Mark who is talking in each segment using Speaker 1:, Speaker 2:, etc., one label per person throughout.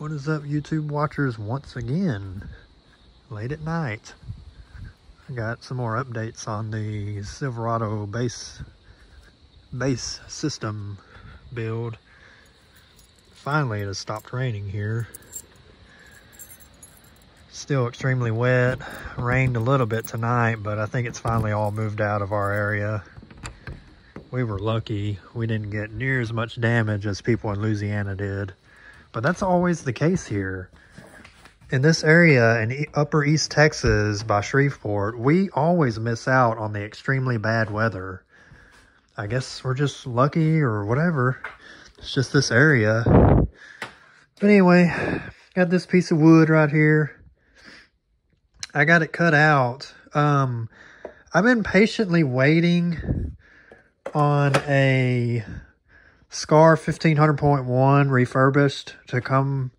Speaker 1: What is up, YouTube watchers? Once again, late at night, I got some more updates on the Silverado base system build. Finally, it has stopped raining here. Still extremely wet. Rained a little bit tonight, but I think it's finally all moved out of our area. We were lucky. We didn't get near as much damage as people in Louisiana did. But that's always the case here. In this area in upper East Texas by Shreveport, we always miss out on the extremely bad weather. I guess we're just lucky or whatever. It's just this area. But anyway, got this piece of wood right here. I got it cut out. I've been patiently waiting on a Scar 1500.1 refurbished to come.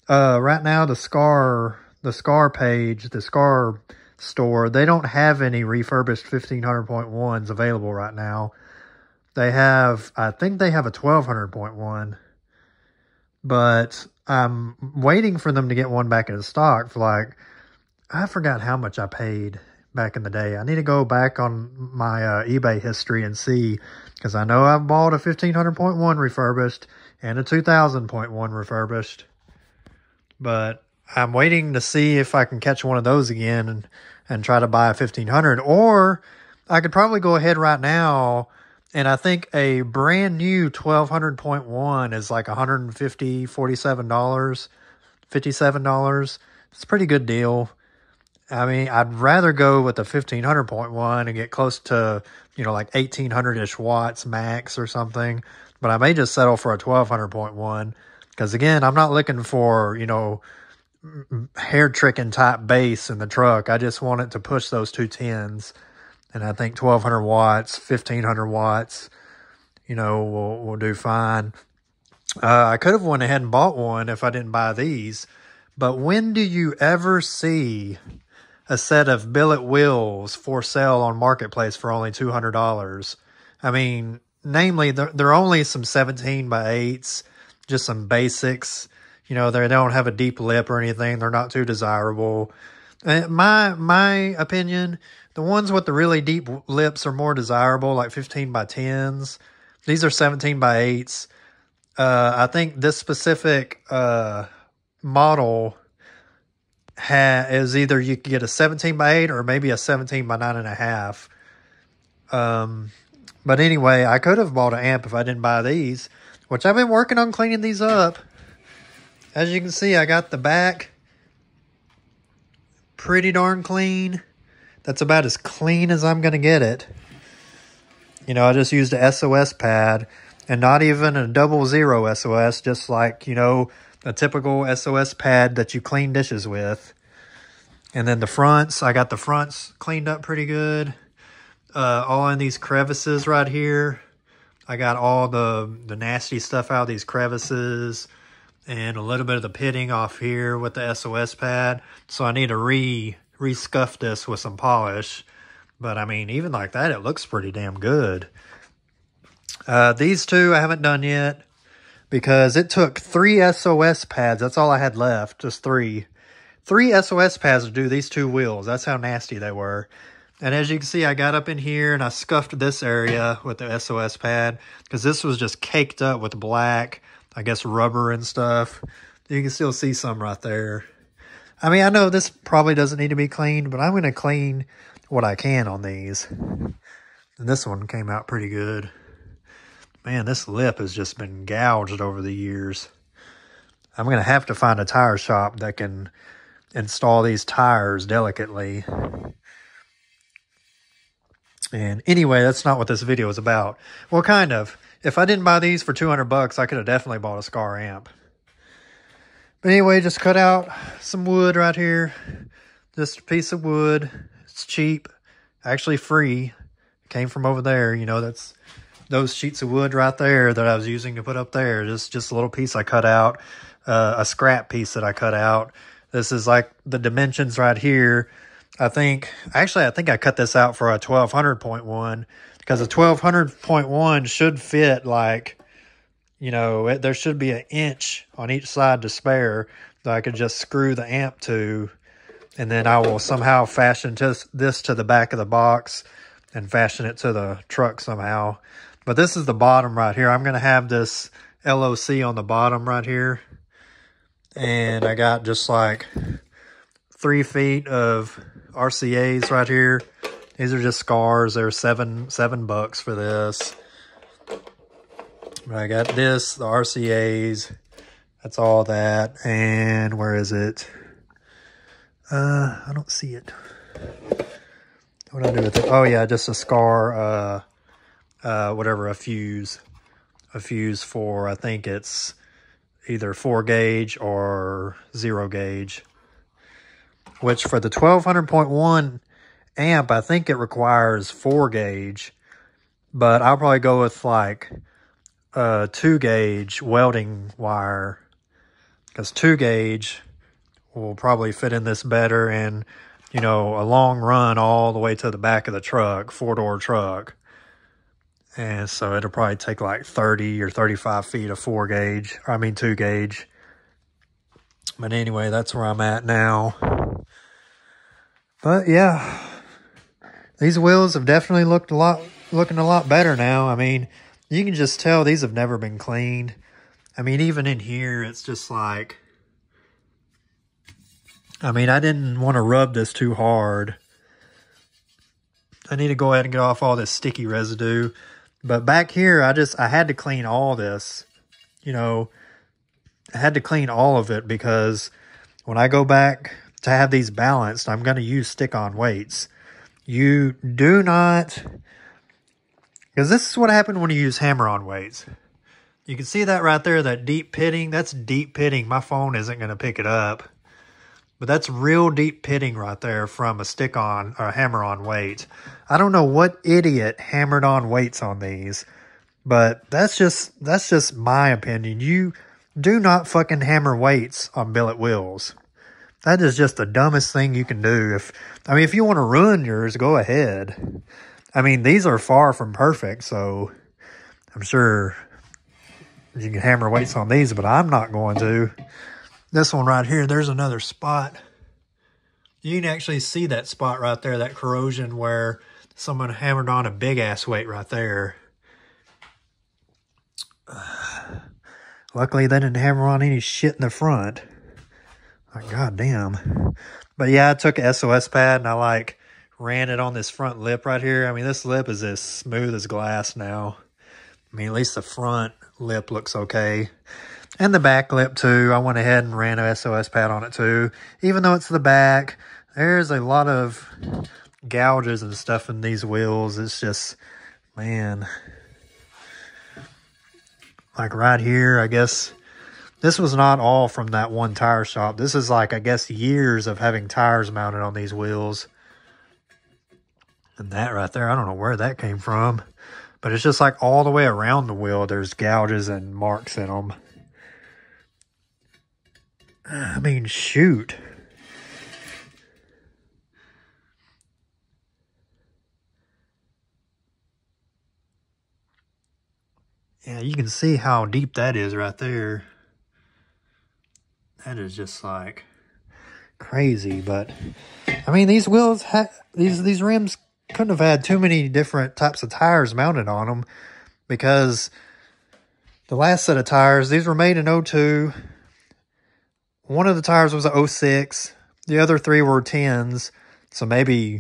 Speaker 1: Right now the Scar page, the Scar store, they don't have any refurbished 1500.1s available right now. They have, I think they have a 1200.1, but I'm waiting for them to get one back into stock for like, I forgot how much I paid back in the day. I need to go back on my eBay history and see, because I know I've bought a 1500.1 refurbished and a 2000.1 refurbished, but I'm waiting to see if I can catch one of those again and try to buy a 1500. Or I could probably go ahead right now, and I think a brand new 1200.1 is like $150, $47, $57. It's a pretty good deal. I mean, I'd rather go with the 1500.1 and get close to, you know, like 1800-ish watts max or something. But I may just settle for a 1200.1 because, again, I'm not looking for, you know, hair tricking type bass in the truck. I just want it to push those 210s. And I think 1200 watts, 1500 watts, you know, will do fine. I could have went ahead and bought one if I didn't buy these. But when do you ever see a set of billet wheels for sale on Marketplace for only $200? I mean, namely, they're only some 17 by 8s, just some basics. You know, they don't have a deep lip or anything. They're not too desirable. My opinion, the ones with the really deep lips are more desirable, like 15 by 10s. These are 17 by 8s. I think this specific model is either you can get a 17 by 8 or maybe a 17 by 9.5. But anyway, I could have bought an amp if I didn't buy these, which I've been working on cleaning these up. As you can see, I got the back pretty darn clean. That's about as clean as I'm going to get it. You know, I just used a SOS pad and not even a 00 SOS, just like, you know, a typical SOS pad that you clean dishes with. And then the fronts, I got the fronts cleaned up pretty good. All in these crevices right here, I got all the nasty stuff out of these crevices and a little bit of the pitting off here with the SOS pad. So I need to re-scuff this with some polish. But I mean, even like that, it looks pretty damn good. These two I haven't done yet, because it took 3 SOS pads. That's all I had left, just 3. 3 SOS pads to do these 2 wheels. That's how nasty they were. And as you can see, I got up in here and I scuffed this area with the SOS pad because this was just caked up with black, I guess, rubber and stuff. You can still see some right there. I mean, I know this probably doesn't need to be cleaned, but I'm going to clean what I can on these. And this one came out pretty good. Man, this lip has just been gouged over the years. I'm going to have to find a tire shop that can install these tires delicately. And anyway, that's not what this video is about. Well, kind of. If I didn't buy these for 200 bucks, I could have definitely bought a Scar amp. But anyway, just cut out some wood right here. Just a piece of wood. It's cheap. Actually free. Came from over there. You know, that's those sheets of wood right there that I was using to put up there. Just a little piece I cut out. A scrap piece that I cut out. This is like the dimensions right here. I think I cut this out for a 1200.1 because a 1200.1 should fit like, you know, there should be an inch on each side to spare that I could just screw the amp to, and then I will somehow fashion this to the back of the box and fashion it to the truck somehow. But this is the bottom right here. I'm going to have this LOC on the bottom right here. And I got just like 3 feet of RCAs right here. These are just scars. They're $7 for this. But I got this, the RCAs. That's all that. And where is it? I don't see it. What do I do with it? Oh yeah, just a scar, whatever, a fuse. A fuse for, I think it's either 4 gauge or 0 gauge. Which for the 1200.1 amp, I think it requires 4 gauge. But I'll probably go with like 2 gauge welding wire. Because 2 gauge will probably fit in this better, and, you know, a long run all the way to the back of the truck, 4-door truck. And so it'll probably take like 30 or 35 feet of 4 gauge, I mean 2 gauge. But anyway, that's where I'm at now. But yeah, these wheels have definitely looking a lot better now. I mean, you can just tell these have never been cleaned. I mean, even in here, it's just like, I mean, I didn't want to rub this too hard. I need to go ahead and get off all this sticky residue. But back here, I had to clean all this. You know, I had to clean all of it because when I go back to have these balanced, I'm going to use stick-on weights. You do not, because this is what happened when you use hammer-on weights. You can see that right there, that deep pitting. That's deep pitting. My phone isn't going to pick it up. But that's real deep pitting right there from a stick-on or a hammer-on weight. I don't know what idiot hammered on weights on these, but that's just my opinion. You do not fucking hammer weights on billet wheels. That is just the dumbest thing you can do. If you want to ruin yours, go ahead. I mean, these are far from perfect, so I'm sure you can hammer weights on these, but I'm not going to. This one right here, there's another spot. You can actually see that spot right there, that corrosion where someone hammered on a big-ass weight right there. Luckily, they didn't hammer on any shit in the front. Like, goddamn. But yeah, I took an SOS pad and I, like, ran it on this front lip right here. I mean, this lip is as smooth as glass now. I mean, at least the front lip looks okay. And the back lip too. I went ahead and ran a SOS pad on it too. Even though it's the back, there's a lot of gouges and stuff in these wheels. It's just, man. Like right here, I guess, this was not all from that one tire shop. This is like, I guess, years of having tires mounted on these wheels. And that right there, I don't know where that came from. But it's just like all the way around the wheel, there's gouges and marks in them. I mean, shoot. Yeah, you can see how deep that is right there. That is just like crazy. But I mean, these wheels, these rims couldn't have had too many different types of tires mounted on them, because the last set of tires, these were made in 02. One of the tires was a 06. The other 3 were 10s. So maybe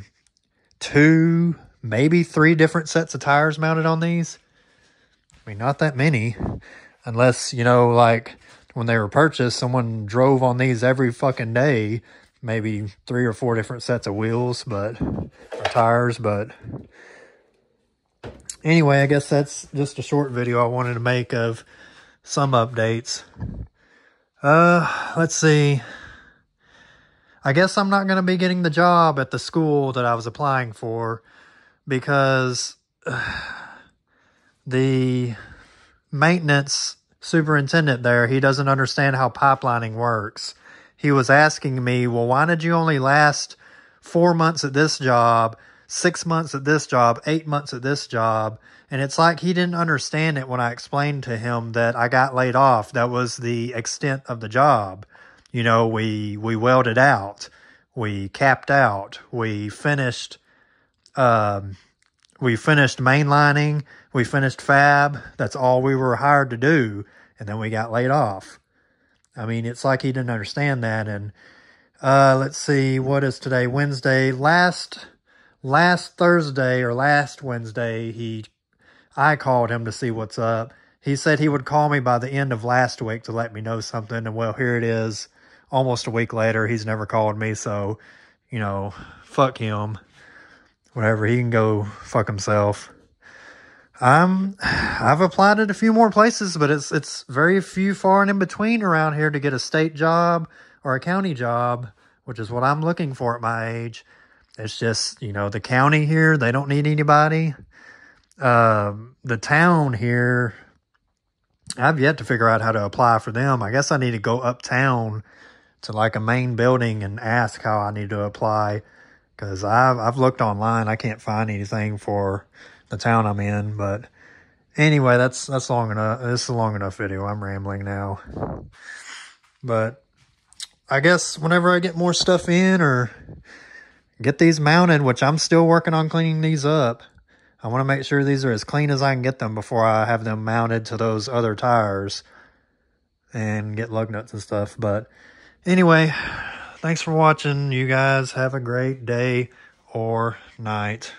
Speaker 1: 2, maybe 3 different sets of tires mounted on these. I mean, not that many. Unless, you know, like when they were purchased, someone drove on these every fucking day. Maybe 3 or 4 different sets of wheels, or tires. But anyway, I guess that's just a short video I wanted to make of some updates. Let's see. I guess I'm not going to be getting the job at the school that I was applying for, because the maintenance superintendent there, he doesn't understand how pipelining works. He was asking me, well, why did you only last 4 months at this job, 6 months at this job, 8 months at this job. And it's like he didn't understand it when I explained to him that I got laid off. That was the extent of the job. You know, we welded out. We capped out. We finished mainlining. We finished fab. That's all we were hired to do. And then we got laid off. I mean, it's like he didn't understand that. And let's see, what is today? Wednesday. Last Thursday or last Wednesday, I called him to see what's up. He said he would call me by the end of last week to let me know something. And well, here it is. Almost a week later, he's never called me. So, you know, fuck him. Whatever, he can go fuck himself. I've applied at a few more places, but it's very few far and in between around here to get a state job or a county job, which is what I'm looking for at my age. It's just, you know, the county here, they don't need anybody. The town here, I've yet to figure out how to apply for them. I guess I need to go uptown to like a main building and ask how I need to apply. Because I've looked online. I can't find anything for the town I'm in. But anyway, that's long enough. This is a long enough video. I'm rambling now. But I guess whenever I get more stuff in or get these mounted, which I'm still working on cleaning these up, I want to make sure these are as clean as I can get them before I have them mounted to those other tires and get lug nuts and stuff. But anyway, thanks for watching. You guys have a great day or night.